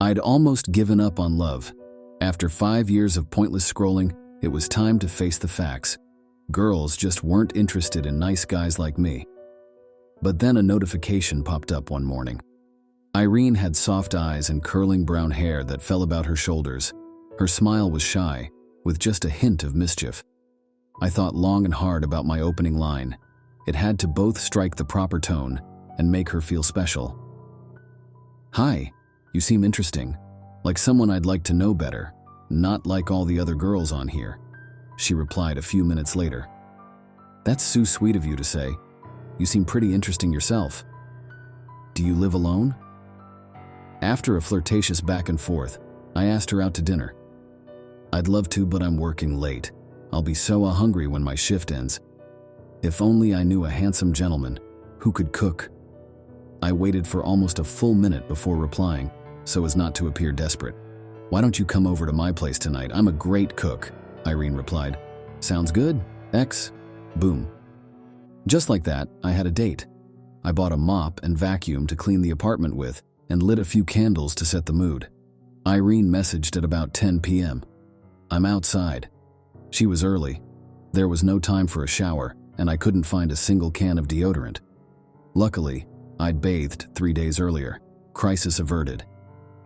I'd almost given up on love. After 5 years of pointless scrolling, it was time to face the facts. Girls just weren't interested in nice guys like me. But then a notification popped up one morning. Irene had soft eyes and curling brown hair that fell about her shoulders. Her smile was shy, with just a hint of mischief. I thought long and hard about my opening line. It had to both strike the proper tone and make her feel special. "Hi, you seem interesting, like someone I'd like to know better, not like all the other girls on here," she replied a few minutes later. "That's so sweet of you to say. You seem pretty interesting yourself. Do you live alone?" After a flirtatious back and forth, I asked her out to dinner. "I'd love to, but I'm working late. I'll be so hungry when my shift ends. If only I knew a handsome gentleman who could cook." I waited for almost a full minute before replying, so as not to appear desperate. "Why don't you come over to my place tonight? I'm a great cook," Irene replied. "Sounds good. X. Boom." Just like that, I had a date. I bought a mop and vacuum to clean the apartment with and lit a few candles to set the mood. Irene messaged at about 10 p.m. "I'm outside." She was early. There was no time for a shower, and I couldn't find a single can of deodorant. Luckily, I'd bathed 3 days earlier. Crisis averted.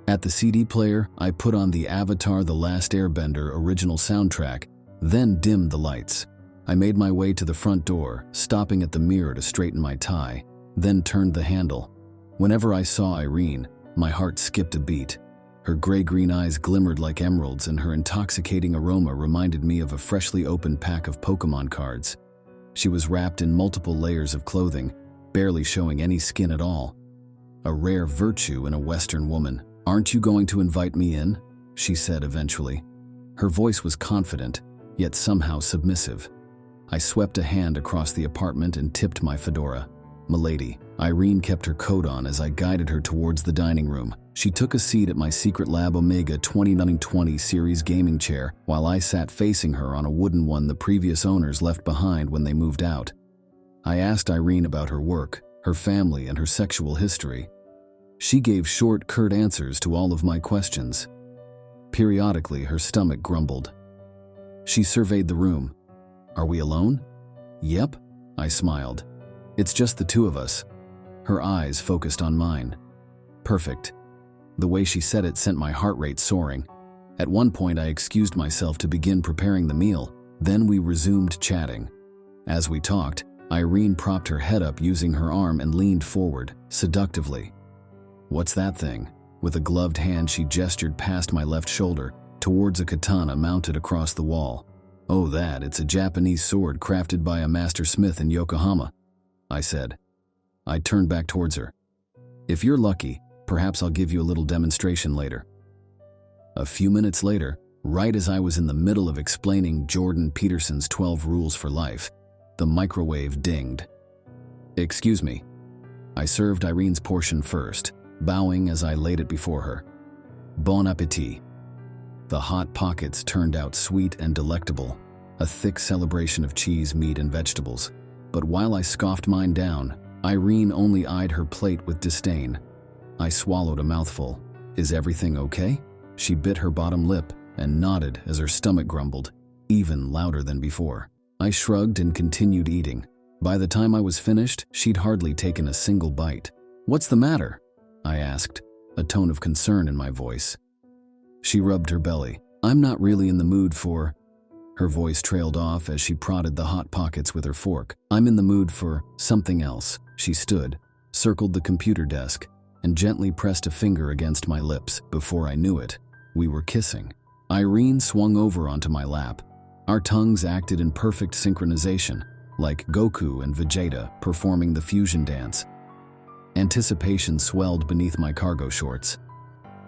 At the CD player, I put on the Avatar: The Last Airbender original soundtrack, then dimmed the lights. I made my way to the front door, stopping at the mirror to straighten my tie, then turned the handle. Whenever I saw Irene, my heart skipped a beat. Her gray-green eyes glimmered like emeralds, and her intoxicating aroma reminded me of a freshly opened pack of Pokemon cards. She was wrapped in multiple layers of clothing, barely showing any skin at all. A rare virtue in a Western woman. "Aren't you going to invite me in?" she said eventually. Her voice was confident, yet somehow submissive. I swept a hand across the apartment and tipped my fedora. "Milady." Irene kept her coat on as I guided her towards the dining room. She took a seat at my Secret Lab Omega 2920 series gaming chair, while I sat facing her on a wooden one the previous owners left behind when they moved out. I asked Irene about her work, her family, and her sexual history. She gave short, curt answers to all of my questions. Periodically, her stomach grumbled. She surveyed the room. "Are we alone?" "Yep," I smiled. "It's just the two of us." Her eyes focused on mine. Perfect. The way she said it sent my heart rate soaring. At one point, I excused myself to begin preparing the meal. Then we resumed chatting. As we talked, Irene propped her head up using her arm and leaned forward, seductively. "What's that thing?" With a gloved hand, she gestured past my left shoulder, towards a katana mounted across the wall. "Oh, it's a Japanese sword crafted by a master smith in Yokohama," I said. I turned back towards her. "If you're lucky, perhaps I'll give you a little demonstration later." A few minutes later, right as I was in the middle of explaining Jordan Peterson's 12 rules for life, the microwave dinged. "Excuse me." I served Irene's portion first, bowing as I laid it before her. "Bon appétit." The hot pockets turned out sweet and delectable, a thick celebration of cheese, meat, and vegetables. But while I scoffed mine down, Irene only eyed her plate with disdain. I swallowed a mouthful. "Is everything okay?" She bit her bottom lip and nodded as her stomach grumbled, even louder than before. I shrugged and continued eating. By the time I was finished, she'd hardly taken a single bite. "What's the matter?" I asked, a tone of concern in my voice. She rubbed her belly. "I'm not really in the mood for..." Her voice trailed off as she prodded the hot pockets with her fork. "I'm in the mood for something else." She stood, circled the computer desk, and gently pressed a finger against my lips. Before I knew it, we were kissing. Irene swung over onto my lap. Our tongues acted in perfect synchronization, like Goku and Vegeta performing the fusion dance. Anticipation swelled beneath my cargo shorts.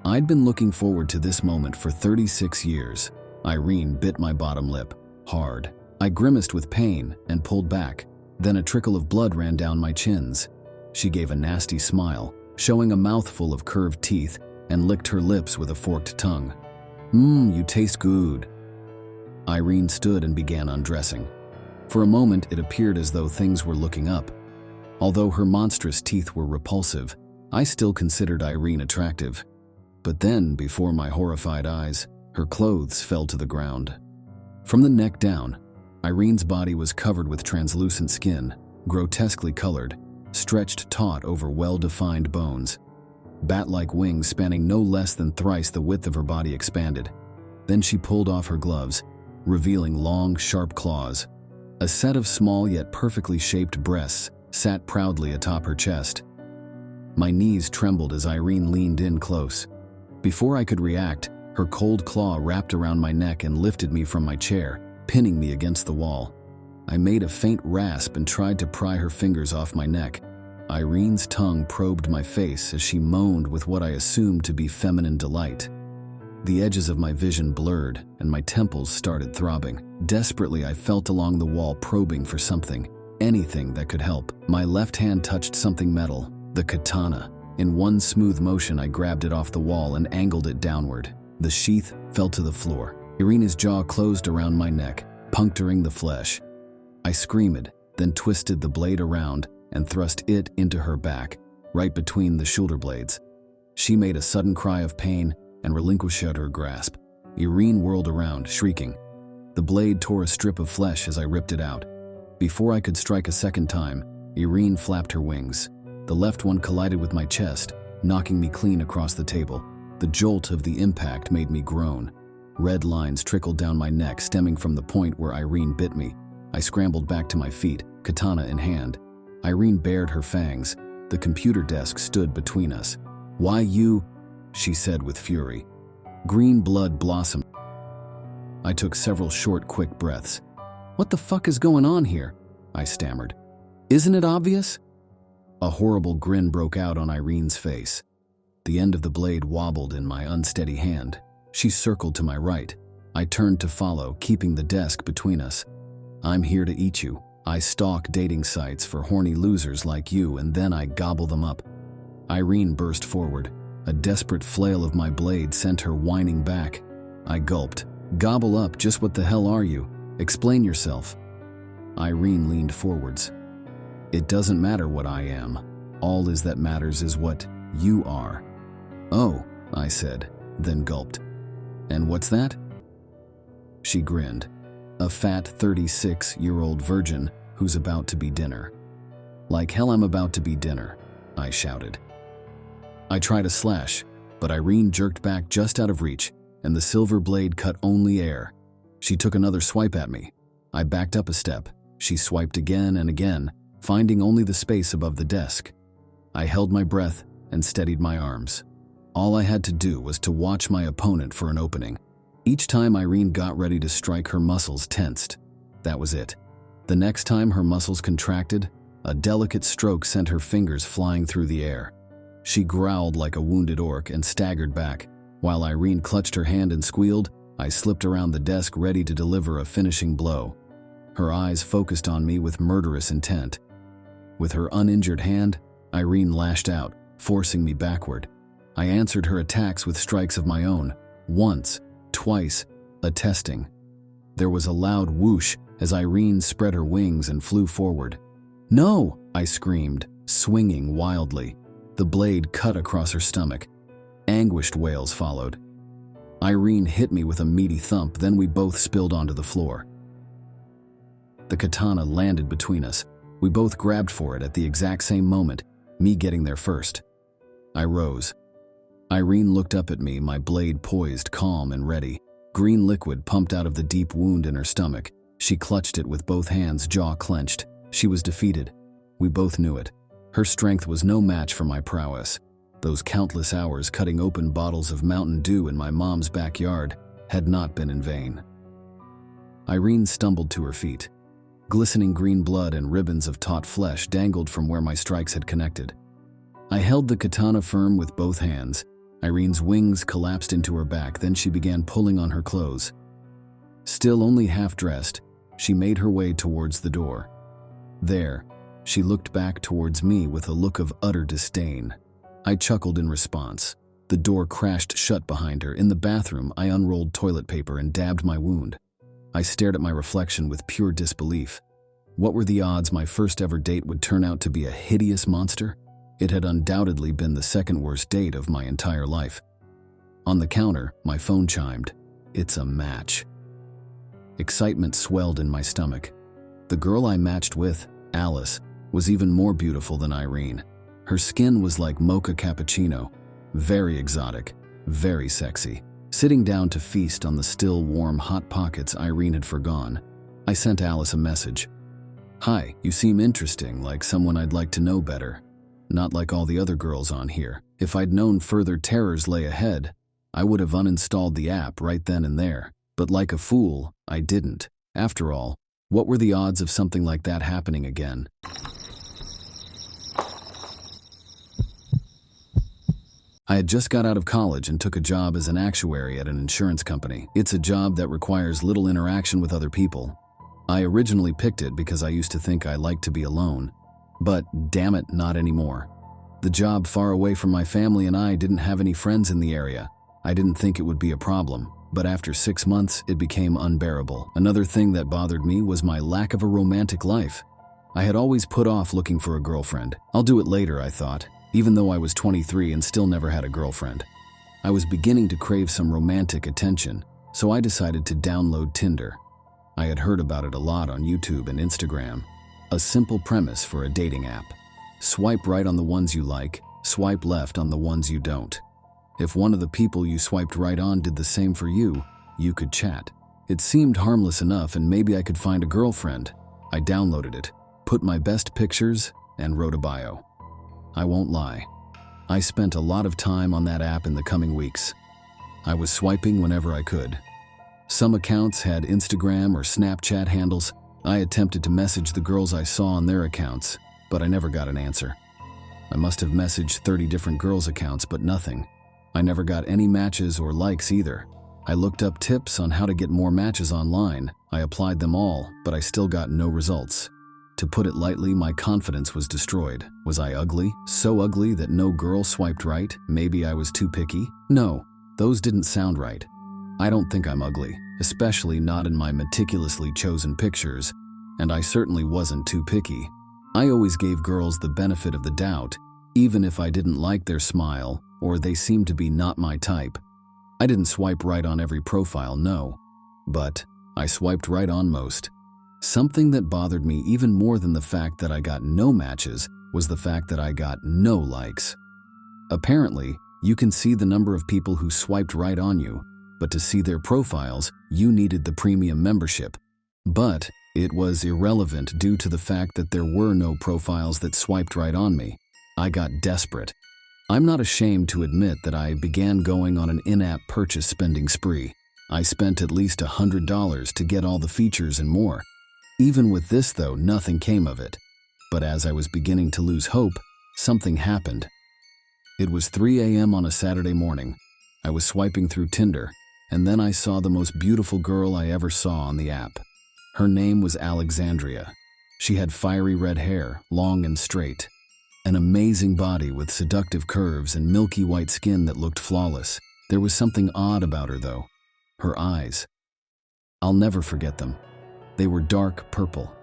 I'd been looking forward to this moment for 36 years. Irene bit my bottom lip, hard. I grimaced with pain and pulled back. Then a trickle of blood ran down my chins. She gave a nasty smile, showing a mouthful of curved teeth, and licked her lips with a forked tongue. You taste good." Irene stood and began undressing. For a moment, it appeared as though things were looking up. Although her monstrous teeth were repulsive, I still considered Irene attractive. But then, before my horrified eyes, her clothes fell to the ground. From the neck down, Irene's body was covered with translucent skin, grotesquely colored, stretched taut over well-defined bones. Bat-like wings spanning no less than thrice the width of her body expanded. Then she pulled off her gloves, revealing long, sharp claws. A set of small yet perfectly shaped breasts sat proudly atop her chest. My knees trembled as Irene leaned in close. Before I could react, her cold claw wrapped around my neck and lifted me from my chair, pinning me against the wall. I made a faint rasp and tried to pry her fingers off my neck. Irene's tongue probed my face as she moaned with what I assumed to be feminine delight. The edges of my vision blurred, and my temples started throbbing. Desperately, I felt along the wall, probing for something, anything that could help. My left hand touched something metal, the katana. In one smooth motion, I grabbed it off the wall and angled it downward. The sheath fell to the floor. Irene's jaw closed around my neck, puncturing the flesh. I screamed, then twisted the blade around and thrust it into her back, right between the shoulder blades. She made a sudden cry of pain and relinquished her grasp. Irene whirled around, shrieking. The blade tore a strip of flesh as I ripped it out. Before I could strike a second time, Irene flapped her wings. The left one collided with my chest, knocking me clean across the table. The jolt of the impact made me groan. Red lines trickled down my neck, stemming from the point where Irene bit me. I scrambled back to my feet, katana in hand. Irene bared her fangs. The computer desk stood between us. "Why you?" she said with fury. Green blood blossomed. I took several short, quick breaths. "What the fuck is going on here?" I stammered. "Isn't it obvious?" A horrible grin broke out on Irene's face. The end of the blade wobbled in my unsteady hand. She circled to my right. I turned to follow, keeping the desk between us. "I'm here to eat you. I stalk dating sites for horny losers like you, and then I gobble them up." Irene burst forward. A desperate flail of my blade sent her whining back. I gulped. "Gobble up? Just what the hell are you? Explain yourself." Irene leaned forwards. "It doesn't matter what I am. All is that matters is what you are." "Oh," I said, then gulped. "And what's that?" She grinned. "A fat 36-year-old virgin who's about to be dinner." "Like hell I'm about to be dinner," I shouted. I tried a slash, but Irene jerked back just out of reach, and the silver blade cut only air. She took another swipe at me. I backed up a step. She swiped again and again, finding only the space above the desk. I held my breath and steadied my arms. All I had to do was to watch my opponent for an opening. Each time Irene got ready to strike, her muscles tensed. That was it. The next time her muscles contracted, a delicate stroke sent her fingers flying through the air. She growled like a wounded orc and staggered back. While Irene clutched her hand and squealed, I slipped around the desk ready to deliver a finishing blow. Her eyes focused on me with murderous intent. With her uninjured hand, Irene lashed out, forcing me backward. I answered her attacks with strikes of my own. Once, twice, attesting. There was a loud whoosh as Irene spread her wings and flew forward. "No!" I screamed, swinging wildly. The blade cut across her stomach. Anguished wails followed. Irene hit me with a meaty thump, then we both spilled onto the floor. The katana landed between us. We both grabbed for it at the exact same moment, me getting there first. I rose. Irene looked up at me, my blade poised, calm and ready. Green liquid pumped out of the deep wound in her stomach. She clutched it with both hands, jaw clenched. She was defeated. We both knew it. Her strength was no match for my prowess. Those countless hours cutting open bottles of Mountain Dew in my mom's backyard had not been in vain. Irene stumbled to her feet. Glistening green blood and ribbons of taut flesh dangled from where my strikes had connected. I held the katana firm with both hands. Irene's wings collapsed into her back, then she began pulling on her clothes. Still only half-dressed, she made her way towards the door. There, she looked back towards me with a look of utter disdain. I chuckled in response. The door crashed shut behind her. In the bathroom, I unrolled toilet paper and dabbed my wound. I stared at my reflection with pure disbelief. What were the odds my first ever date would turn out to be a hideous monster? It had undoubtedly been the second worst date of my entire life. On the counter, my phone chimed. It's a match. Excitement swelled in my stomach. The girl I matched with, Alice, was even more beautiful than Irene. Her skin was like mocha cappuccino, very exotic, very sexy. Sitting down to feast on the still warm hot pockets Irene had forgone, I sent Alice a message. Hi, you seem interesting, like someone I'd like to know better. Not like all the other girls on here. If I'd known further terrors lay ahead, I would have uninstalled the app right then and there. But like a fool, I didn't. After all, what were the odds of something like that happening again? I had just got out of college and took a job as an actuary at an insurance company. It's a job that requires little interaction with other people. I originally picked it because I used to think I liked to be alone. But damn it, not anymore. The job far away from my family and I didn't have any friends in the area. I didn't think it would be a problem, but after 6 months, it became unbearable. Another thing that bothered me was my lack of a romantic life. I had always put off looking for a girlfriend. I'll do it later, I thought, even though I was 23 and still never had a girlfriend. I was beginning to crave some romantic attention, so I decided to download Tinder. I had heard about it a lot on YouTube and Instagram. A simple premise for a dating app. Swipe right on the ones you like, swipe left on the ones you don't. If one of the people you swiped right on did the same for you, you could chat. It seemed harmless enough and maybe I could find a girlfriend. I downloaded it, put my best pictures, and wrote a bio. I won't lie. I spent a lot of time on that app in the coming weeks. I was swiping whenever I could. Some accounts had Instagram or Snapchat handles. I attempted to message the girls I saw on their accounts, but I never got an answer. I must have messaged 30 different girls' accounts, but nothing. I never got any matches or likes either. I looked up tips on how to get more matches online. I applied them all, but I still got no results. To put it lightly, my confidence was destroyed. Was I ugly? So ugly that no girl swiped right? Maybe I was too picky? No, those didn't sound right. I don't think I'm ugly, especially not in my meticulously chosen pictures, and I certainly wasn't too picky. I always gave girls the benefit of the doubt, even if I didn't like their smile or they seemed to be not my type. I didn't swipe right on every profile, no, but I swiped right on most. Something that bothered me even more than the fact that I got no matches was the fact that I got no likes. Apparently, you can see the number of people who swiped right on you, but to see their profiles, you needed the premium membership. But it was irrelevant due to the fact that there were no profiles that swiped right on me. I got desperate. I'm not ashamed to admit that I began going on an in-app purchase spending spree. I spent at least $100 to get all the features and more. Even with this though, nothing came of it. But as I was beginning to lose hope, something happened. It was 3 a.m. on a Saturday morning. I was swiping through Tinder, and then I saw the most beautiful girl I ever saw on the app. Her name was Alexandria. She had fiery red hair, long and straight. An amazing body with seductive curves and milky white skin that looked flawless. There was something odd about her though. Her eyes. I'll never forget them. They were dark purple.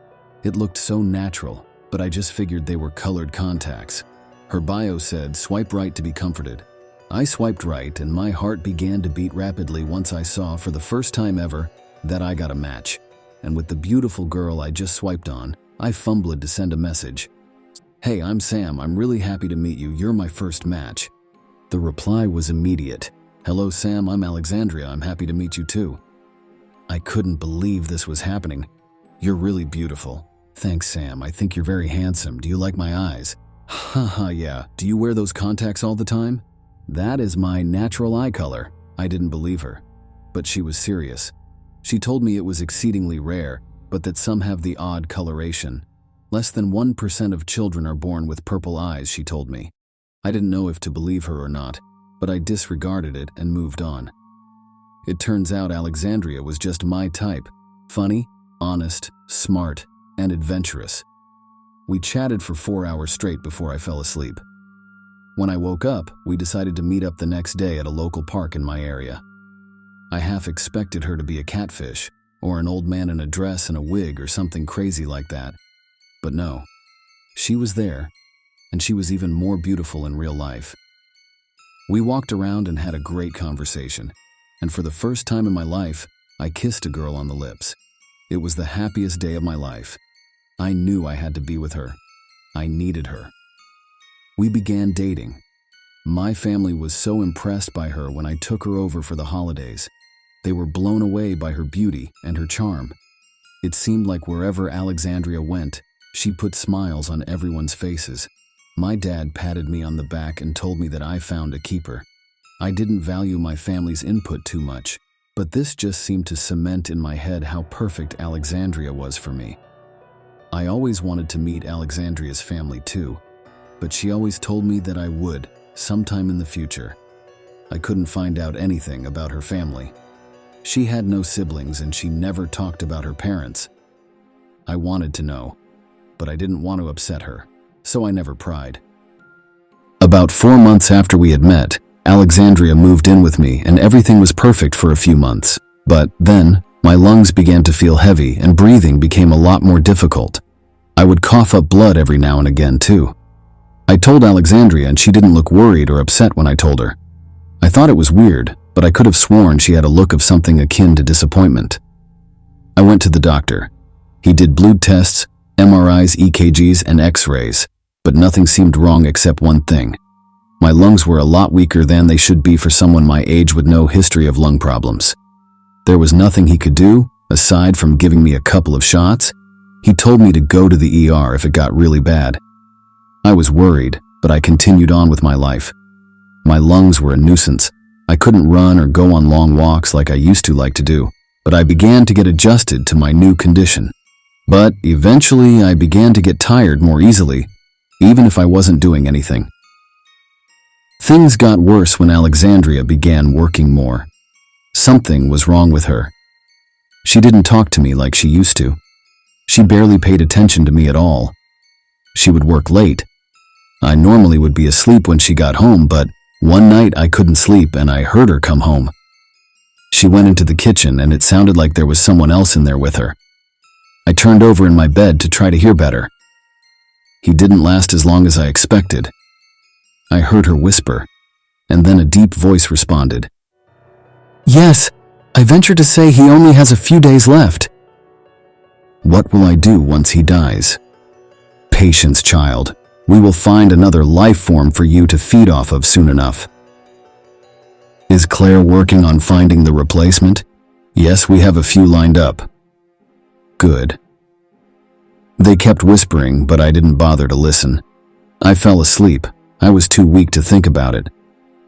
It looked so natural, but I just figured they were colored contacts. Her bio said, "Swipe right to be comforted." I swiped right and my heart began to beat rapidly once I saw for the first time ever that I got a match. And with the beautiful girl I just swiped on, I fumbled to send a message. "Hey, I'm Sam. I'm really happy to meet you. You're my first match." The reply was immediate. "Hello, Sam. I'm Alexandria. I'm happy to meet you too." I couldn't believe this was happening. "You're really beautiful." "Thanks, Sam. I think you're very handsome. Do you like my eyes?" "Haha, yeah. Do you wear those contacts all the time?" "That is my natural eye color." I didn't believe her, but she was serious. She told me it was exceedingly rare, but that some have the odd coloration. Less than 1% of children are born with purple eyes, she told me. I didn't know if to believe her or not, but I disregarded it and moved on. It turns out Alexandria was just my type. Funny, honest, smart, and adventurous. We chatted for 4 hours straight before I fell asleep. When I woke up, we decided to meet up the next day at a local park in my area. I half expected her to be a catfish, or an old man in a dress and a wig or something crazy like that. But no, she was there, and she was even more beautiful in real life. We walked around and had a great conversation, and for the first time in my life, I kissed a girl on the lips. It was the happiest day of my life. I knew I had to be with her. I needed her. We began dating. My family was so impressed by her when I took her over for the holidays. They were blown away by her beauty and her charm. It seemed like wherever Alexandria went, she put smiles on everyone's faces. My dad patted me on the back and told me that I found a keeper. I didn't value my family's input too much, but this just seemed to cement in my head how perfect Alexandria was for me. I always wanted to meet Alexandria's family too, but she always told me that I would, sometime in the future. I couldn't find out anything about her family. She had no siblings and she never talked about her parents. I wanted to know, but I didn't want to upset her, so I never pried. About 4 months after we had met, Alexandria moved in with me and everything was perfect for a few months. But then, my lungs began to feel heavy and breathing became a lot more difficult. I would cough up blood every now and again too. I told Alexandria and she didn't look worried or upset when I told her. I thought it was weird, but I could have sworn she had a look of something akin to disappointment. I went to the doctor. He did blood tests, MRIs, EKGs, and X-rays, but nothing seemed wrong except one thing. My lungs were a lot weaker than they should be for someone my age with no history of lung problems. There was nothing he could do, aside from giving me a couple of shots. He told me to go to the ER if it got really bad. I was worried, but I continued on with my life. My lungs were a nuisance. I couldn't run or go on long walks like I used to like to do, but I began to get adjusted to my new condition. But eventually I began to get tired more easily, even if I wasn't doing anything. Things got worse when Alexandria began working more. Something was wrong with her. She didn't talk to me like she used to. She barely paid attention to me at all. She would work late. I normally would be asleep when she got home, but one night I couldn't sleep and I heard her come home. She went into the kitchen and it sounded like there was someone else in there with her. I turned over in my bed to try to hear better. He didn't last as long as I expected. I heard her whisper, and then a deep voice responded. "Yes, I venture to say he only has a few days left." What will I do once he dies? Patience, child. We will find another life form for you to feed off of soon enough. Is Claire working on finding the replacement? Yes, we have a few lined up. Good. They kept whispering, but I didn't bother to listen. I fell asleep. I was too weak to think about it.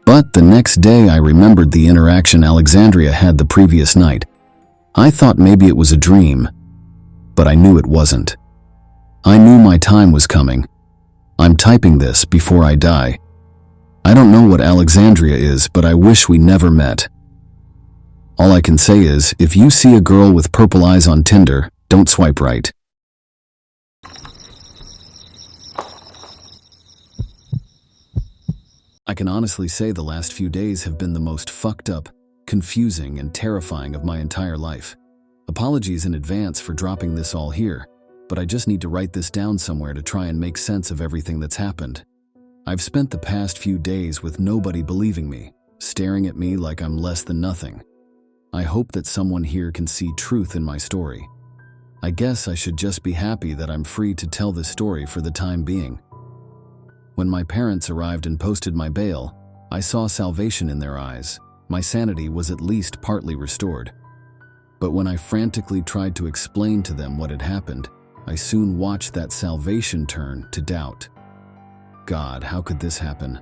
But the next day I remembered the interaction Alexandria had the previous night. I thought maybe it was a dream, but I knew it wasn't. I knew my time was coming. I'm typing this before I die. I don't know what Alexandria is, but I wish we never met. All I can say is, if you see a girl with purple eyes on Tinder, don't swipe right. I can honestly say the last few days have been the most fucked up, confusing, and terrifying of my entire life. Apologies in advance for dropping this all here, but I just need to write this down somewhere to try and make sense of everything that's happened. I've spent the past few days with nobody believing me, staring at me like I'm less than nothing. I hope that someone here can see truth in my story. I guess I should just be happy that I'm free to tell this story for the time being. When my parents arrived and posted my bail, I saw salvation in their eyes. My sanity was at least partly restored. But when I frantically tried to explain to them what had happened, I soon watched that salvation turn to doubt. God, how could this happen?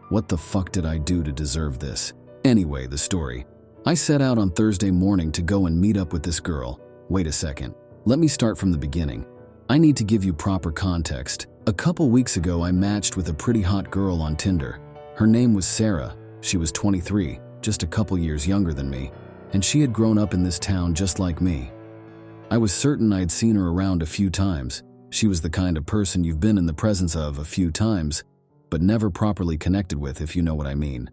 What the fuck did I do to deserve this? Anyway, the story. I set out on Thursday morning to go and meet up with this girl. Wait a second. Let me start from the beginning. I need to give you proper context. A couple weeks ago, I matched with a pretty hot girl on Tinder. Her name was Sarah. She was 23, just a couple years younger than me, and she had grown up in this town just like me. I was certain I'd seen her around a few times. She was the kind of person you've been in the presence of a few times, but never properly connected with, if you know what I mean.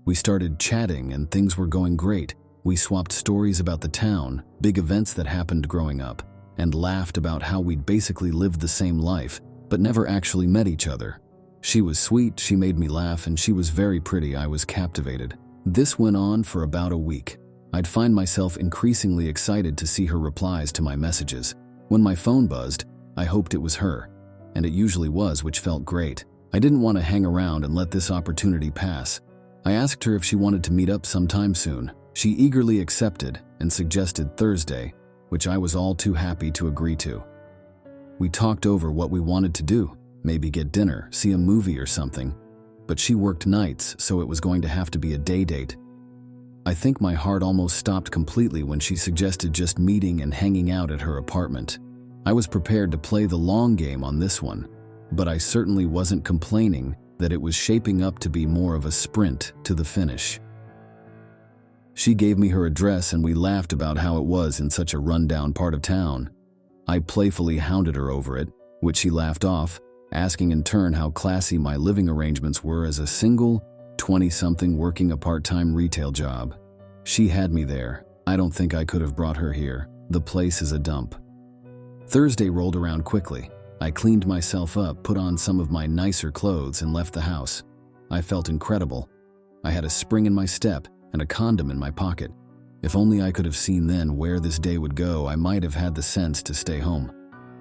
We started chatting and things were going great. We swapped stories about the town, big events that happened growing up, and laughed about how we'd basically lived the same life, but never actually met each other. She was sweet, she made me laugh, and she was very pretty. I was captivated. This went on for about a week. I'd find myself increasingly excited to see her replies to my messages. When my phone buzzed, I hoped it was her, and it usually was, which felt great. I didn't want to hang around and let this opportunity pass. I asked her if she wanted to meet up sometime soon. She eagerly accepted and suggested Thursday, which I was all too happy to agree to. We talked over what we wanted to do, maybe get dinner, see a movie or something, but she worked nights, so it was going to have to be a day date. I think my heart almost stopped completely when she suggested just meeting and hanging out at her apartment. I was prepared to play the long game on this one, but I certainly wasn't complaining that it was shaping up to be more of a sprint to the finish. She gave me her address and we laughed about how it was in such a rundown part of town. I playfully hounded her over it, which she laughed off, asking in turn how classy my living arrangements were as a single 20-something working a part-time retail job. She had me there. I don't think I could have brought her here. The place is a dump. Thursday rolled around quickly. I cleaned myself up, put on some of my nicer clothes, and left the house. I felt incredible. I had a spring in my step and a condom in my pocket. If only I could have seen then where this day would go, I might have had the sense to stay home.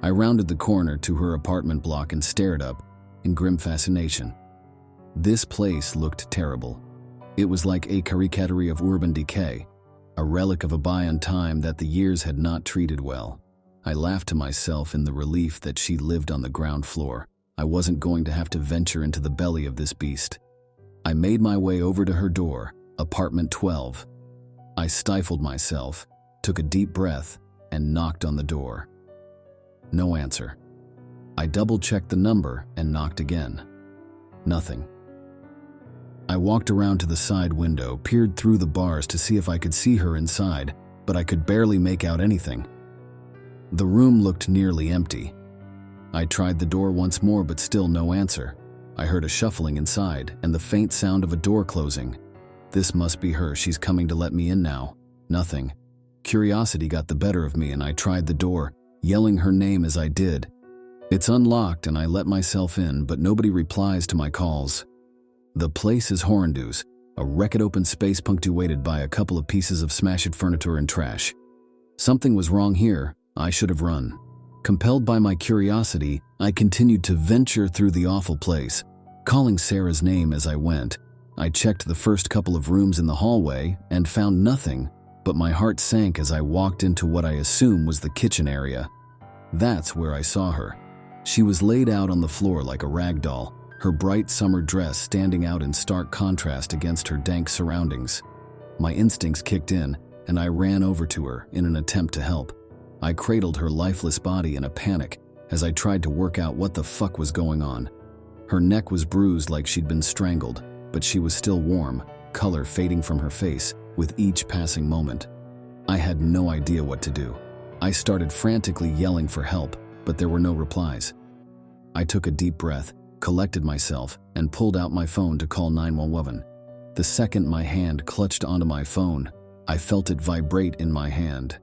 I rounded the corner to her apartment block and stared up in grim fascination. This place looked terrible. It was like a caricature of urban decay, a relic of a bygone time that the years had not treated well. I laughed to myself in the relief that she lived on the ground floor. I wasn't going to have to venture into the belly of this beast. I made my way over to her door, apartment 12. I stifled myself, took a deep breath, and knocked on the door. No answer. I double-checked the number and knocked again. Nothing. I walked around to the side window, peered through the bars to see if I could see her inside, but I could barely make out anything. The room looked nearly empty. I tried the door once more, but still no answer. I heard a shuffling inside and the faint sound of a door closing. This must be her. She's coming to let me in now. Nothing. Curiosity got the better of me and I tried the door, yelling her name as I did. It's unlocked and I let myself in, but nobody replies to my calls. The place is horrendous, a wrecked open space punctuated by a couple of pieces of smashed furniture and trash. Something was wrong here. I should have run. Compelled by my curiosity, I continued to venture through the awful place, calling Sarah's name as I went. I checked the first couple of rooms in the hallway and found nothing, but my heart sank as I walked into what I assume was the kitchen area. That's where I saw her. She was laid out on the floor like a rag doll, her bright summer dress standing out in stark contrast against her dank surroundings. My instincts kicked in, and I ran over to her in an attempt to help. I cradled her lifeless body in a panic as I tried to work out what the fuck was going on. Her neck was bruised like she'd been strangled, but she was still warm, color fading from her face with each passing moment. I had no idea what to do. I started frantically yelling for help, but there were no replies. I took a deep breath, collected myself, and pulled out my phone to call 911. The second my hand clutched onto my phone, I felt it vibrate in my hand.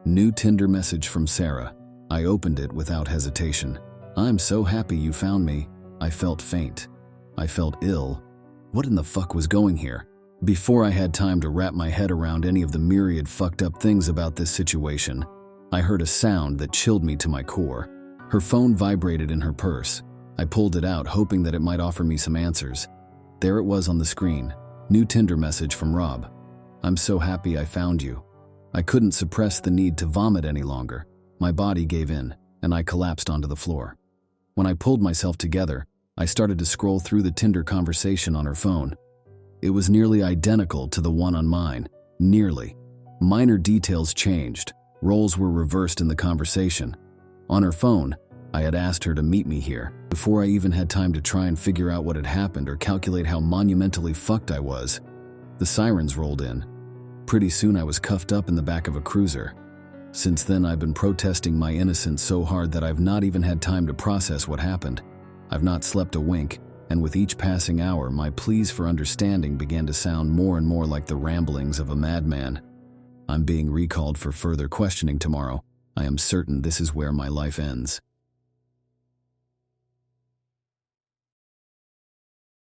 New Tinder message from Sarah. I opened it without hesitation. "I'm so happy you found me." I felt faint. I felt ill. What in the fuck was going here? Before I had time to wrap my head around any of the myriad fucked up things about this situation, I heard a sound that chilled me to my core. Her phone vibrated in her purse. I pulled it out, hoping that it might offer me some answers. There it was on the screen. New Tinder message from Rob. "I'm so happy I found you." I couldn't suppress the need to vomit any longer. My body gave in, and I collapsed onto the floor. When I pulled myself together, I started to scroll through the Tinder conversation on her phone. It was nearly identical to the one on mine. Nearly. Minor details changed. Roles were reversed in the conversation. On her phone, I had asked her to meet me here, before I even had time to try and figure out what had happened or calculate how monumentally fucked I was. The sirens rolled in. Pretty soon I was cuffed up in the back of a cruiser. Since then I've been protesting my innocence so hard that I've not even had time to process what happened. I've not slept a wink, and with each passing hour my pleas for understanding began to sound more and more like the ramblings of a madman. I'm being recalled for further questioning tomorrow. I am certain this is where my life ends.